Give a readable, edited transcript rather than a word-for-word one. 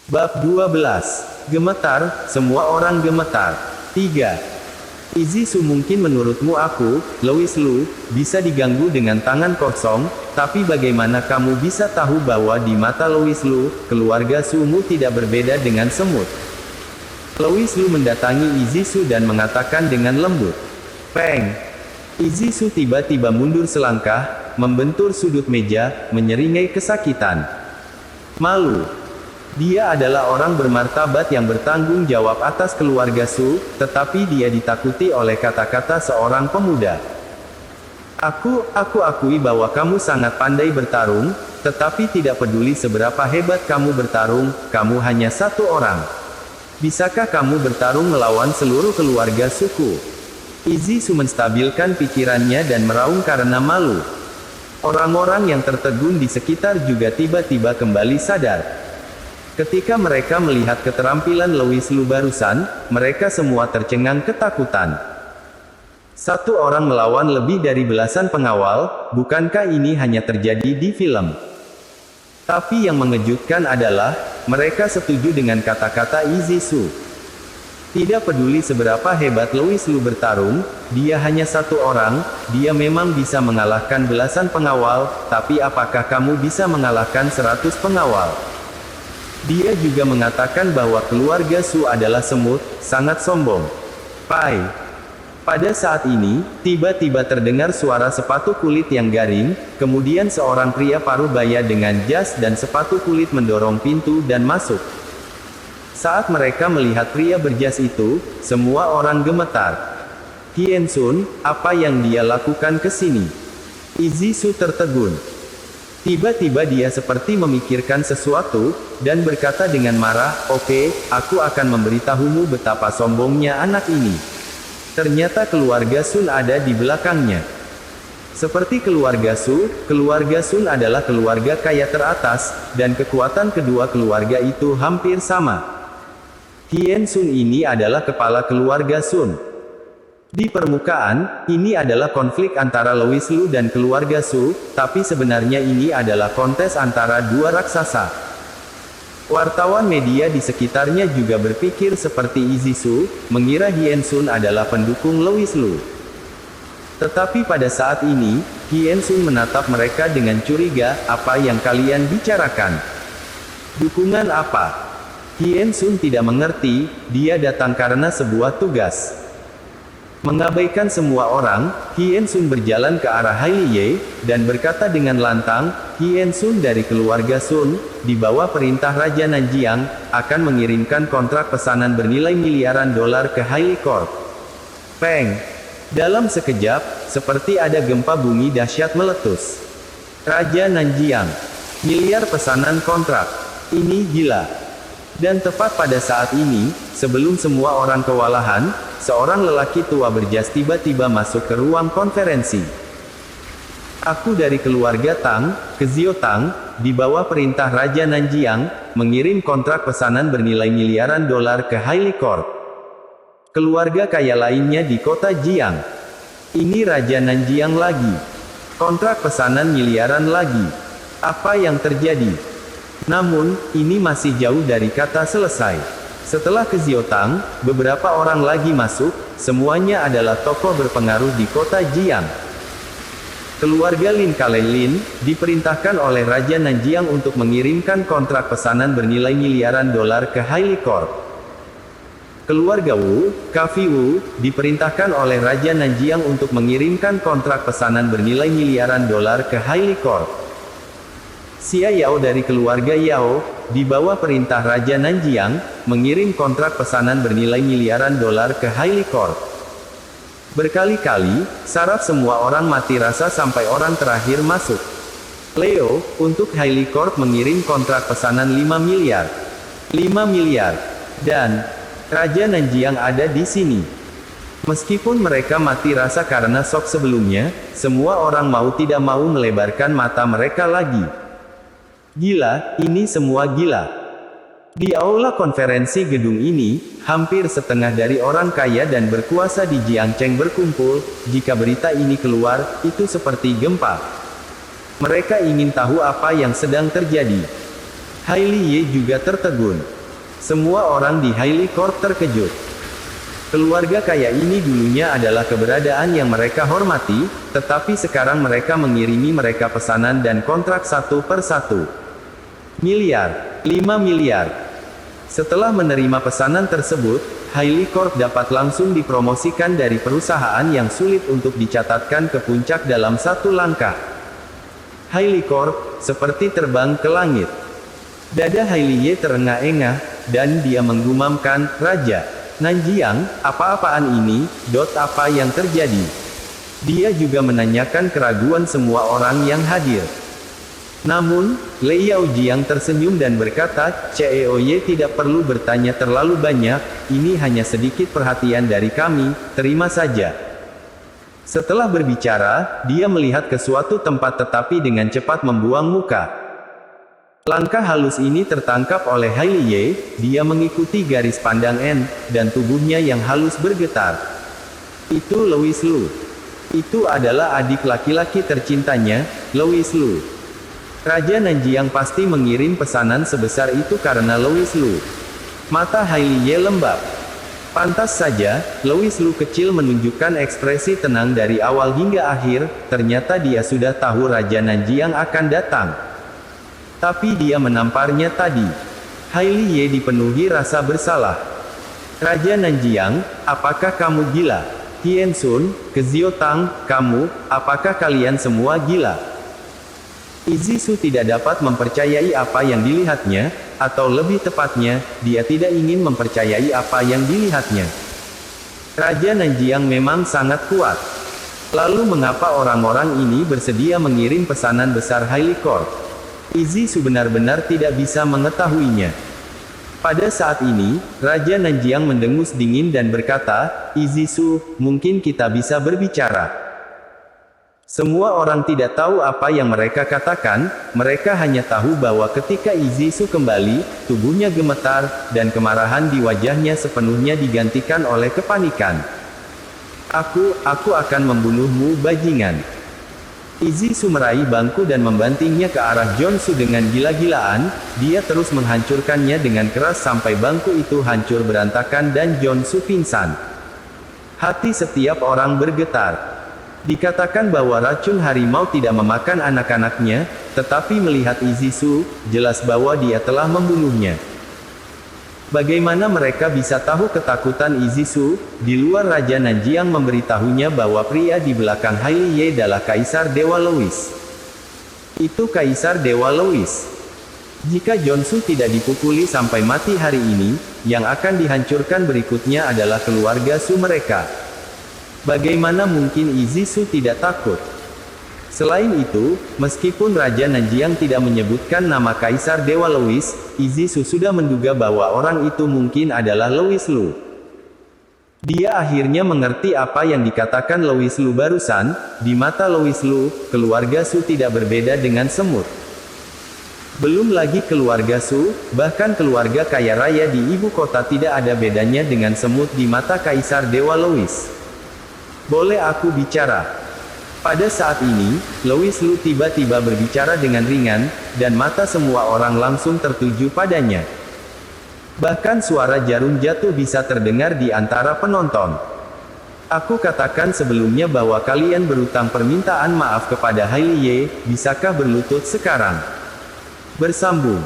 Bab 12. Gemetar, semua orang gemetar. 3. Izisu, mungkin menurutmu aku, Lois Lu, bisa diganggu dengan tangan kosong, tapi bagaimana kamu bisa tahu bahwa di mata Lois Lu, keluarga Sumu tidak berbeda dengan semut? Lois Lu mendatangi Izisu dan mengatakan dengan lembut. Peng! Izisu tiba-tiba mundur selangkah, membentur sudut meja, menyeringai kesakitan. Malu. Dia adalah orang bermartabat yang bertanggung jawab atas keluarga Su, tetapi dia ditakuti oleh kata-kata seorang pemuda. Aku akui bahwa kamu sangat pandai bertarung, tetapi tidak peduli seberapa hebat kamu bertarung, kamu hanya satu orang. Bisakah kamu bertarung melawan seluruh keluarga suku? Izisu menstabilkan pikirannya dan meraung karena malu. Orang-orang yang tertegun di sekitar juga tiba-tiba kembali sadar. Ketika mereka melihat keterampilan Lois Lu barusan, mereka semua tercengang ketakutan. Satu orang melawan lebih dari belasan pengawal, bukankah ini hanya terjadi di film? Tapi yang mengejutkan adalah, mereka setuju dengan kata-kata Izisu. Tidak peduli seberapa hebat Lois Lu bertarung, dia hanya satu orang, dia memang bisa mengalahkan belasan pengawal, tapi apakah kamu bisa mengalahkan 100 pengawal? Dia juga mengatakan bahwa keluarga Su adalah semut, sangat sombong. Pai. Pada saat ini, tiba-tiba terdengar suara sepatu kulit yang garing, kemudian seorang pria parubaya dengan jas dan sepatu kulit mendorong pintu dan masuk. Saat mereka melihat pria berjas itu, semua orang gemetar. Hien Sun, apa yang dia lakukan ke sini? Izisu tertegun. Tiba-tiba dia seperti memikirkan sesuatu, dan berkata dengan marah, "Oke, aku akan memberitahumu betapa sombongnya anak ini." Ternyata keluarga Sun ada di belakangnya. Seperti keluarga Sun adalah keluarga kaya teratas, dan kekuatan kedua keluarga itu hampir sama. Hien Sun ini adalah kepala keluarga Sun. Di permukaan, ini adalah konflik antara Lois Lu dan keluarga Su, tapi sebenarnya ini adalah kontes antara dua raksasa. Wartawan media di sekitarnya juga berpikir seperti Izisu, mengira Hien Sun adalah pendukung Lois Lu. Tetapi pada saat ini, Hien Sun menatap mereka dengan curiga, "Apa yang kalian bicarakan? Dukungan apa?" Hien Sun tidak mengerti, dia datang karena sebuah tugas. Mengabaikan semua orang, Hien Sun berjalan ke arah Hailey Ye, dan berkata dengan lantang, "Hien Sun dari keluarga Sun, di bawah perintah Raja Nanjiang, akan mengirimkan kontrak pesanan bernilai miliaran dolar ke Hailey Corp." Peng! Dalam sekejap, seperti ada gempa bumi dahsyat meletus. Raja Nanjiang. Miliar pesanan kontrak. Ini gila. Dan tepat pada saat ini, sebelum semua orang kewalahan, seorang lelaki tua berjas tiba-tiba masuk ke ruang konferensi. "Aku dari keluarga Tang, Kezio Tang, di bawah perintah Raja Nanjiang, mengirim kontrak pesanan bernilai miliaran dolar ke Hailey Corp. Keluarga kaya lainnya di kota Jiang. Ini Raja Nanjiang lagi. Kontrak pesanan miliaran lagi. Apa yang terjadi?" Namun, ini masih jauh dari kata selesai. Setelah Kezio Tang, beberapa orang lagi masuk, semuanya adalah tokoh berpengaruh di kota Jiang. Keluarga Lin Kalelin, diperintahkan oleh Raja Nanjiang untuk mengirimkan kontrak pesanan bernilai miliaran dolar ke Hailey Corp. Keluarga Wu, Kafi Wu, diperintahkan oleh Raja Nanjiang untuk mengirimkan kontrak pesanan bernilai miliaran dolar ke Hailey Corp. Xia Yao dari keluarga Yao, di bawah perintah Raja Nanjiang, mengirim kontrak pesanan bernilai miliaran dolar ke Hailey Corp. Berkali-kali, saraf semua orang mati rasa sampai orang terakhir masuk. Leo, untuk Hailey Corp mengirim kontrak pesanan 5 miliar. 5 miliar. Dan, Raja Nanjiang ada di sini. Meskipun mereka mati rasa karena shock sebelumnya, semua orang mau tidak mau melebarkan mata mereka lagi. Gila, ini semua gila. Di aula konferensi gedung ini, hampir setengah dari orang kaya dan berkuasa di Jiangcheng berkumpul. Jika berita ini keluar, itu seperti gempa. Mereka ingin tahu apa yang sedang terjadi. Hailey Ye juga tertegun. Semua orang di Hailey Court terkejut. Keluarga kaya ini dulunya adalah keberadaan yang mereka hormati, tetapi sekarang mereka mengirimi mereka pesanan dan kontrak satu per satu. Miliar. 5 miliar. Setelah menerima pesanan tersebut, Hailey Corp dapat langsung dipromosikan dari perusahaan yang sulit untuk dicatatkan ke puncak dalam satu langkah. Hailey Corp, seperti terbang ke langit. Dada Hailey Ye terengah-engah, dan dia menggumamkan, "Raja Nanjiang, apa-apaan ini, apa yang terjadi?" Dia juga menanyakan keraguan semua orang yang hadir. Namun, Lei Yaojiang tersenyum dan berkata, "Ceoye tidak perlu bertanya terlalu banyak, ini hanya sedikit perhatian dari kami, terima saja." Setelah berbicara, dia melihat ke suatu tempat tetapi dengan cepat membuang muka. Langkah halus ini tertangkap oleh Hailey Ye, dia mengikuti garis pandang N, dan tubuhnya yang halus bergetar. Itu Louis Lu. Itu adalah adik laki-laki tercintanya, Louis Lu. Raja Nanjiang pasti mengirim pesanan sebesar itu karena Louis Lu. Mata Hailey Ye lembab. Pantas saja, Louis Lu kecil menunjukkan ekspresi tenang dari awal hingga akhir, ternyata dia sudah tahu Raja Nanjiang akan datang. Tapi dia menamparnya tadi. Hailey Ye dipenuhi rasa bersalah. "Raja Nanjiang, apakah kamu gila? Hien Sun, Kezio Tang, kamu, apakah kalian semua gila?" Izisu tidak dapat mempercayai apa yang dilihatnya, atau lebih tepatnya, dia tidak ingin mempercayai apa yang dilihatnya. Raja Nanjiang memang sangat kuat. Lalu mengapa orang-orang ini bersedia mengirim pesanan besar Hailey Court? Izisu benar-benar tidak bisa mengetahuinya. Pada saat ini, Raja Nanjiang mendengus dingin dan berkata, "Izisu, mungkin kita bisa berbicara." Semua orang tidak tahu apa yang mereka katakan, mereka hanya tahu bahwa ketika Izisu kembali, tubuhnya gemetar, dan kemarahan di wajahnya sepenuhnya digantikan oleh kepanikan. Aku akan membunuhmu bajingan." Izisu meraih bangku dan membantingnya ke arah Jonsu dengan gila-gilaan, dia terus menghancurkannya dengan keras sampai bangku itu hancur berantakan dan Jonsu pingsan. Hati setiap orang bergetar. Dikatakan bahwa racun harimau tidak memakan anak-anaknya, tetapi melihat Izisu, jelas bahwa dia telah membunuhnya. Bagaimana mereka bisa tahu ketakutan Izisu? Di luar Raja Nanjiang memberitahunya bahwa pria di belakang Hailey Ye adalah Kaisar Dewa Louis. Itu Kaisar Dewa Louis. Jika Jonsu tidak dipukuli sampai mati hari ini, yang akan dihancurkan berikutnya adalah keluarga Su mereka. Bagaimana mungkin Izisu tidak takut? Selain itu, meskipun Raja Nanjiang tidak menyebutkan nama Kaisar Dewa Louis, Izisu sudah menduga bahwa orang itu mungkin adalah Louis Lu. Dia akhirnya mengerti apa yang dikatakan Louis Lu barusan, di mata Louis Lu, keluarga Su tidak berbeda dengan semut. Belum lagi keluarga Su, bahkan keluarga kaya raya di ibu kota tidak ada bedanya dengan semut di mata Kaisar Dewa Louis. Boleh aku bicara? Pada saat ini, Louis Lu tiba-tiba berbicara dengan ringan, dan mata semua orang langsung tertuju padanya. Bahkan suara jarum jatuh bisa terdengar di antara penonton. "Aku katakan sebelumnya bahwa kalian berutang permintaan maaf kepada Hailey Ye, bisakah berlutut sekarang?" Bersambung.